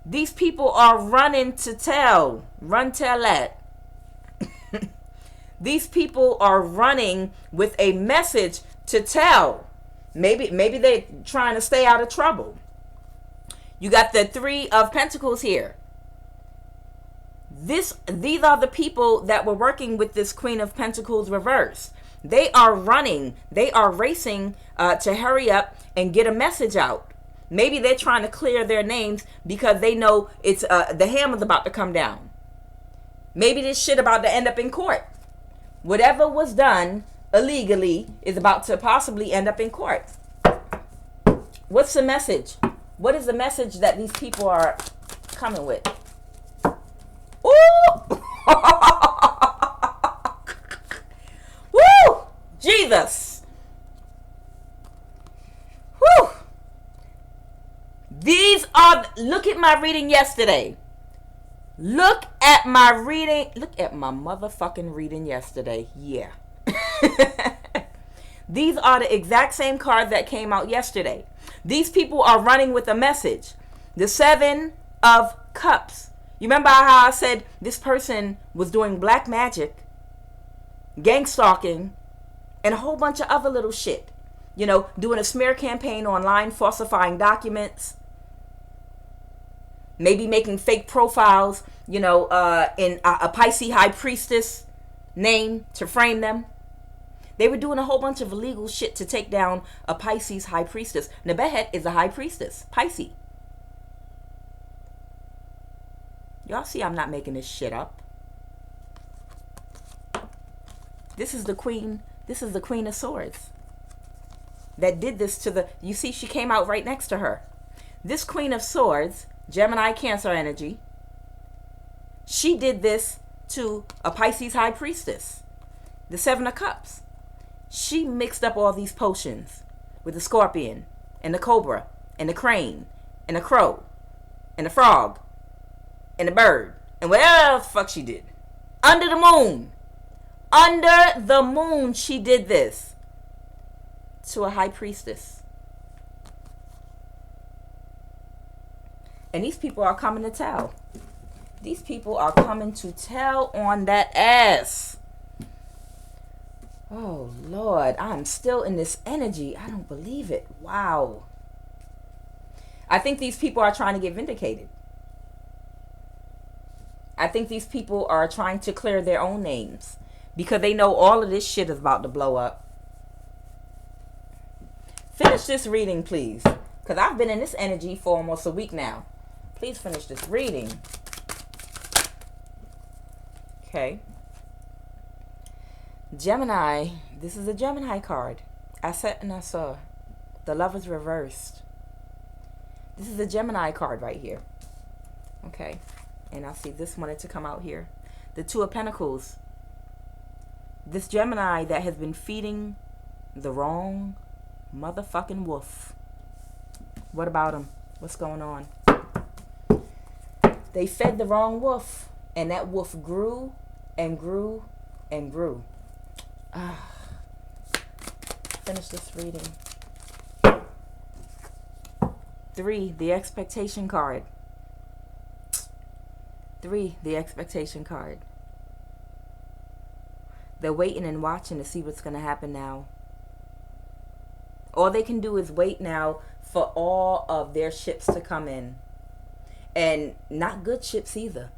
These people are running to tell. Run tell that. These people are running with a message to tell. Maybe they're trying to stay out of trouble. You got the Three of Pentacles here. These are the people that were working with this Queen of Pentacles reverse. They are running. They are racing to hurry up and get a message out. Maybe they're trying to clear their names because they know it's the hammer's about to come down. Maybe this shit about to end up in court. Whatever was done illegally is about to possibly end up in court. What's the message? What is the message that these people are coming with? Ooh! Woo! Jesus! Woo! These are, look at my reading yesterday. Look at my reading. Look at my motherfucking reading yesterday. Yeah. These are the exact same cards that came out yesterday. These people are running with a message. The Seven of Cups. You remember how I said this person was doing black magic, gang stalking, and a whole bunch of other little shit. You know, doing a smear campaign online, falsifying documents, maybe making fake profiles, you know, in a Pisces high priestess name to frame them. They were doing a whole bunch of illegal shit to take down a Pisces high priestess. Nebehet is a high priestess, Pisces. Y'all see I'm not making this shit up. This is the Queen. This is the Queen of Swords that did this to the, you see she came out right next to her. This Queen of Swords, Gemini Cancer energy, she did this to a Pisces high priestess. The Seven of Cups. She mixed up all these potions with the scorpion and the cobra and the crane and the crow and the frog and the bird and whatever the fuck she did. Under the moon. Under the moon she did this to a high priestess. And these people are coming to tell. These people are coming to tell on that ass. Oh, Lord, I'm still in this energy. I don't believe it. Wow. I think these people are trying to get vindicated. I think these people are trying to clear their own names because they know all of this shit is about to blow up. Finish this reading, please, because I've been in this energy for almost a week now. Please finish this reading. Okay. Gemini, this is a Gemini card. I said and I saw. The Lovers reversed. This is a Gemini card right here. Okay. And I see this wanted to come out here. The Two of Pentacles. This Gemini that has been feeding the wrong motherfucking wolf. What about him? What's going on? They fed the wrong wolf. And that wolf grew and grew and grew. Finish this reading. 3, the expectation card. 3, the expectation card. They're waiting and watching to see what's going to happen now. All they can do is wait now for all of their ships to come in. And not good ships either.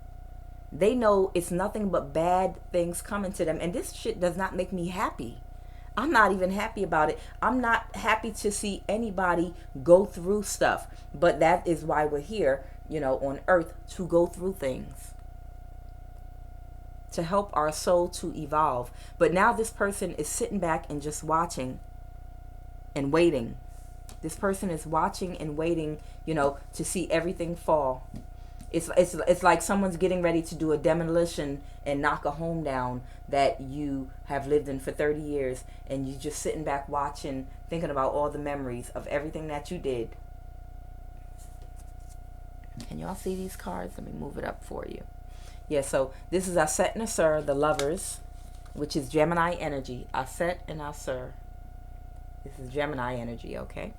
They know it's nothing but bad things coming to them. And this shit does not make me happy. I'm not even happy about it. I'm not happy to see anybody go through stuff. But that is why we're here, you know, on earth, to go through things. To help our soul to evolve. But now this person is sitting back and just watching and waiting. This person is watching and waiting, you know, to see everything fall. It's like someone's getting ready to do a demolition and knock a home down that you have lived in for 30 years. And you're just sitting back watching, thinking about all the memories of everything that you did. Can y'all see these cards? Let me move it up for you. Yeah, so this is Aset and Asur, the lovers, which is Gemini energy. Aset and Asur. This is Gemini energy, okay?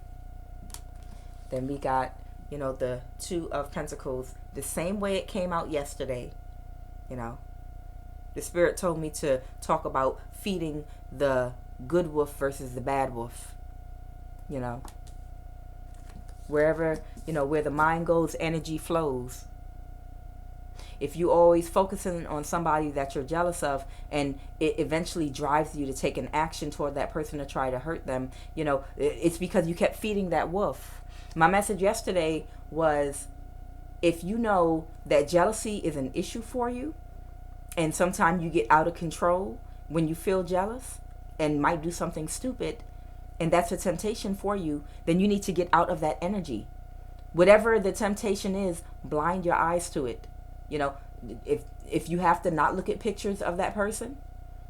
Then we got, you know, the 2 of Pentacles, the same way it came out yesterday, you know. The Spirit told me to talk about feeding the good wolf versus the bad wolf, you know. Wherever, you know, where the mind goes, energy flows. If you always focusing on somebody that you're jealous of and it eventually drives you to take an action toward that person to try to hurt them, you know, it's because you kept feeding that wolf. My message yesterday was, if you know that jealousy is an issue for you and sometimes you get out of control when you feel jealous and might do something stupid and that's a temptation for you, then you need to get out of that energy. Whatever the temptation is, blind your eyes to it. You know, if you have to not look at pictures of that person,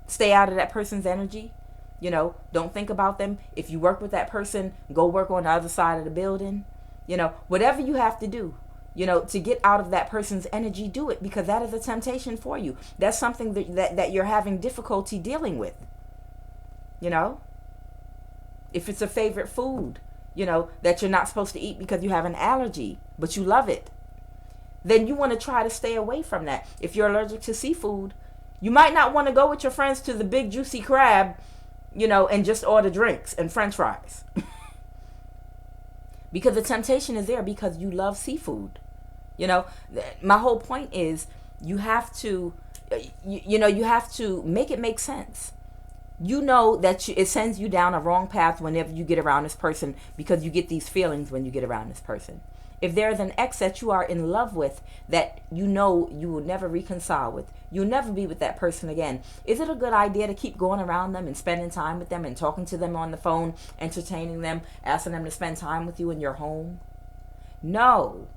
stay out of that person's energy. You know, don't think about them. If you work with that person, go work on the other side of the building. You know, whatever you have to do, you know, to get out of that person's energy, do it, because that is a temptation for you. That's something that you're having difficulty dealing with. You know, if it's a favorite food, you know, that you're not supposed to eat because you have an allergy, but you love it, then you want to try to stay away from that. If you're allergic to seafood, you might not want to go with your friends to the big juicy crab, you know, and just order drinks and french fries. Because the temptation is there because you love seafood. You know, my whole point is you have to, you know, you have to make it make sense. You know that it sends you down a wrong path whenever you get around this person, because you get these feelings when you get around this person. If there's an ex that you are in love with that you know you will never reconcile with, you'll never be with that person again, is it a good idea to keep going around them and spending time with them and talking to them on the phone, entertaining them, asking them to spend time with you in your home? No.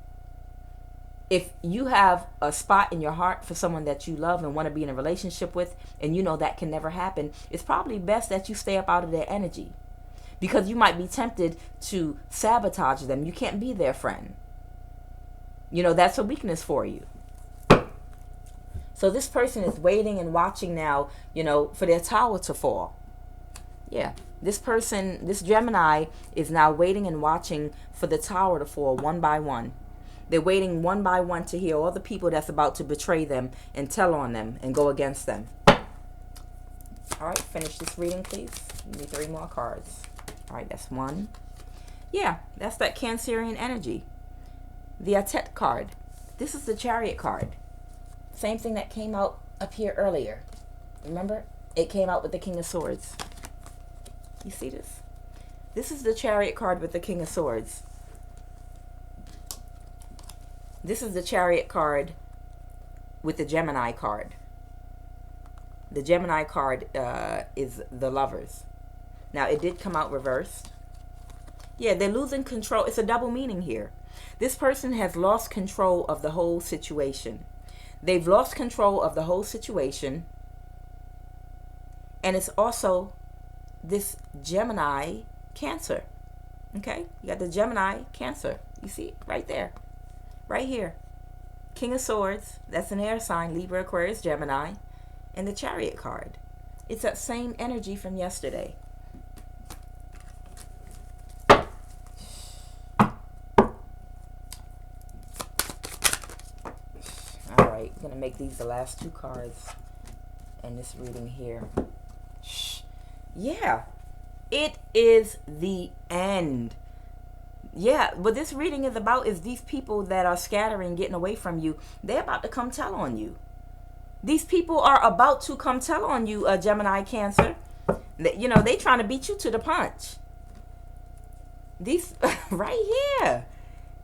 If you have a spot in your heart for someone that you love and want to be in a relationship with, and you know that can never happen, it's probably best that you stay up out of their energy. Because you might be tempted to sabotage them. You can't be their friend. You know, that's a weakness for you. So this person is waiting and watching now, you know, for their tower to fall. Yeah. This person, this Gemini, is now waiting and watching for the tower to fall one by one. They're waiting one by one to hear all the people that's about to betray them and tell on them and go against them. All right, finish this reading, please. Give me 3 more cards. All right, that's 1. Yeah, that's that Cancerian energy. The Atet card. This is the Chariot card. Same thing that came out up here earlier. Remember? It came out with the King of Swords. You see this? This is the Chariot card with the King of Swords. This is the Chariot card with the Gemini card. The Gemini card is the Lovers. Now, it did come out reversed. Yeah, they're losing control. It's a double meaning here. This person has lost control of the whole situation. They've lost control of the whole situation. And it's also this Gemini Cancer. Okay? You got the Gemini Cancer. You see it right there. Right here. King of Swords. That's an air sign. Libra, Aquarius, Gemini. And the Chariot card. It's that same energy from yesterday. to make these the last 2 cards in this reading here. Shh. Yeah. It is the end. Yeah, what this reading is about is these people that are scattering, getting away from you. They're about to come tell on you. These people are about to come tell on you, Gemini, Cancer. You know, they trying to beat you to the punch. These, right here.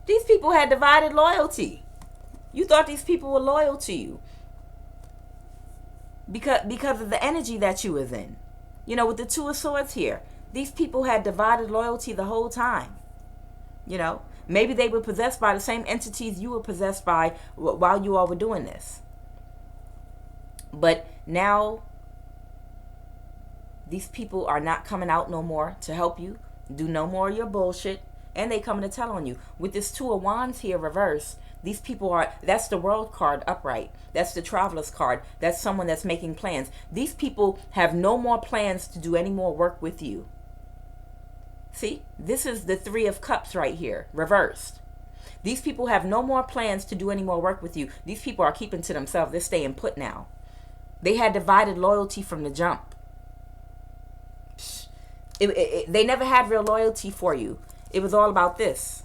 These people had divided loyalty. You thought these people were loyal to you. Because of the energy that you was in. You know, with the 2 of Swords here. These people had divided loyalty the whole time. You know, maybe they were possessed by the same entities you were possessed by while you all were doing this. But now, these people are not coming out no more to help you. Do no more of your bullshit. And they coming to tell on you. With this 2 of Wands here reversed, these people are, that's the World card upright. That's the Traveler's card. That's someone that's making plans. These people have no more plans to do any more work with you. See, this is the 3 of Cups right here, reversed. These people have no more plans to do any more work with you. These people are keeping to themselves. They're staying put now. They had divided loyalty from the jump. They never had real loyalty for you. It was all about this.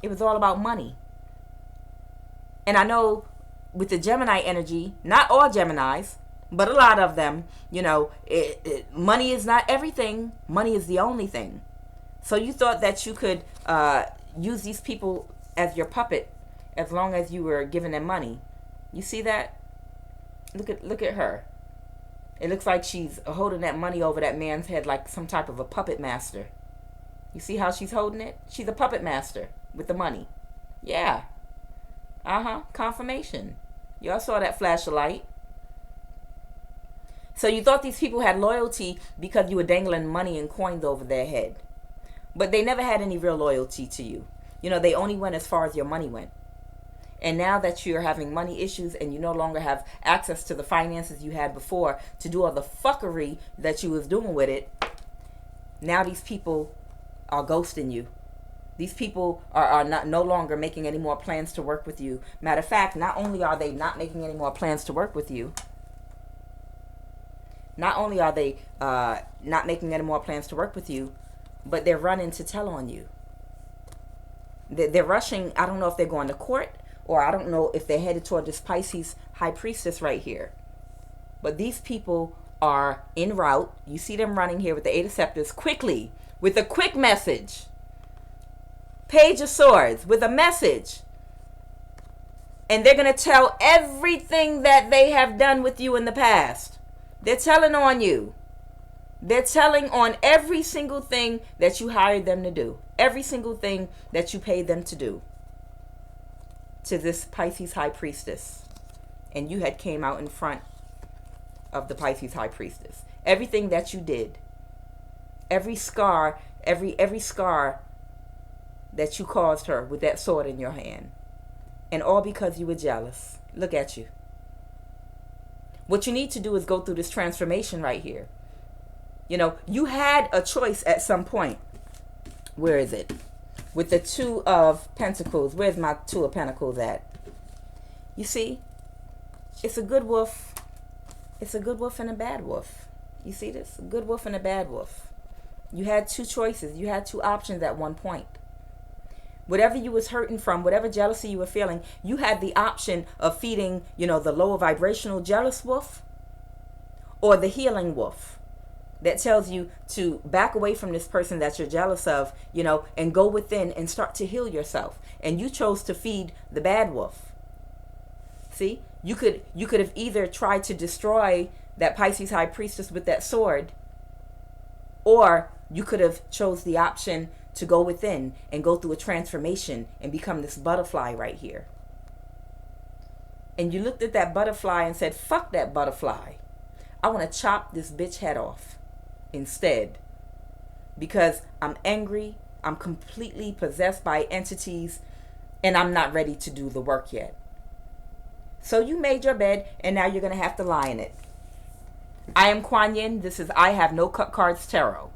It was all about money. And I know with the Gemini energy, not all Geminis, but a lot of them, you know, money is not everything. Money is the only thing. So you thought that you could use these people as your puppet as long as you were giving them money. You see that? Look at her. It looks like she's holding that money over that man's head like some type of a puppet master. You see how she's holding it? She's a puppet master with the money. Yeah. Confirmation. Y'all saw that flash of light. So you thought these people had loyalty because you were dangling money and coins over their head. But they never had any real loyalty to you. You know, they only went as far as your money went. And now that you're having money issues and you no longer have access to the finances you had before to do all the fuckery that you was doing with it, now these people are ghosting you. These people are no longer making any more plans to work with you. Matter of fact, not only are they not making any more plans to work with you, not only are they not making any more plans to work with you, but they're running to tell on you. They're rushing. I don't know if they're going to court, or I don't know if they're headed toward this Pisces High Priestess right here. But these people are en route. You see them running here with the 8 of Scepters quickly, with a quick message. Page of Swords with a message. And they're going to tell everything that they have done with you in the past. They're telling on you. They're telling on every single thing that you hired them to do. Every single thing that you paid them to do. To this Pisces High Priestess. And you had came out in front of the Pisces High Priestess. Everything that you did. Every scar, every scar that you caused her with that sword in your hand. And all because you were jealous. Look at you. What you need to do is go through this transformation right here. You know, you had a choice at some point. Where is it? With the 2 of Pentacles. Where's my 2 of Pentacles at? You see? It's a good wolf. It's a good wolf and a bad wolf. You see this? A good wolf and a bad wolf. You had 2 choices. You had 2 options at one point. Whatever you was hurting from, whatever jealousy you were feeling, you had the option of feeding, you know, the lower vibrational jealous wolf or the healing wolf that tells you to back away from this person that you're jealous of, you know, and go within and start to heal yourself. And you chose to feed the bad wolf. See, you could have either tried to destroy that Pisces High Priestess with that sword, or you could have chose the option to go within and go through a transformation and become this butterfly right here. And you looked at that butterfly and said, fuck that butterfly. I want to chop this bitch head off instead. Because I'm angry, I'm completely possessed by entities, and I'm not ready to do the work yet. So you made your bed, and now you're going to have to lie in it. I am Kuan Yin. This is I Have No Cut Cards Tarot.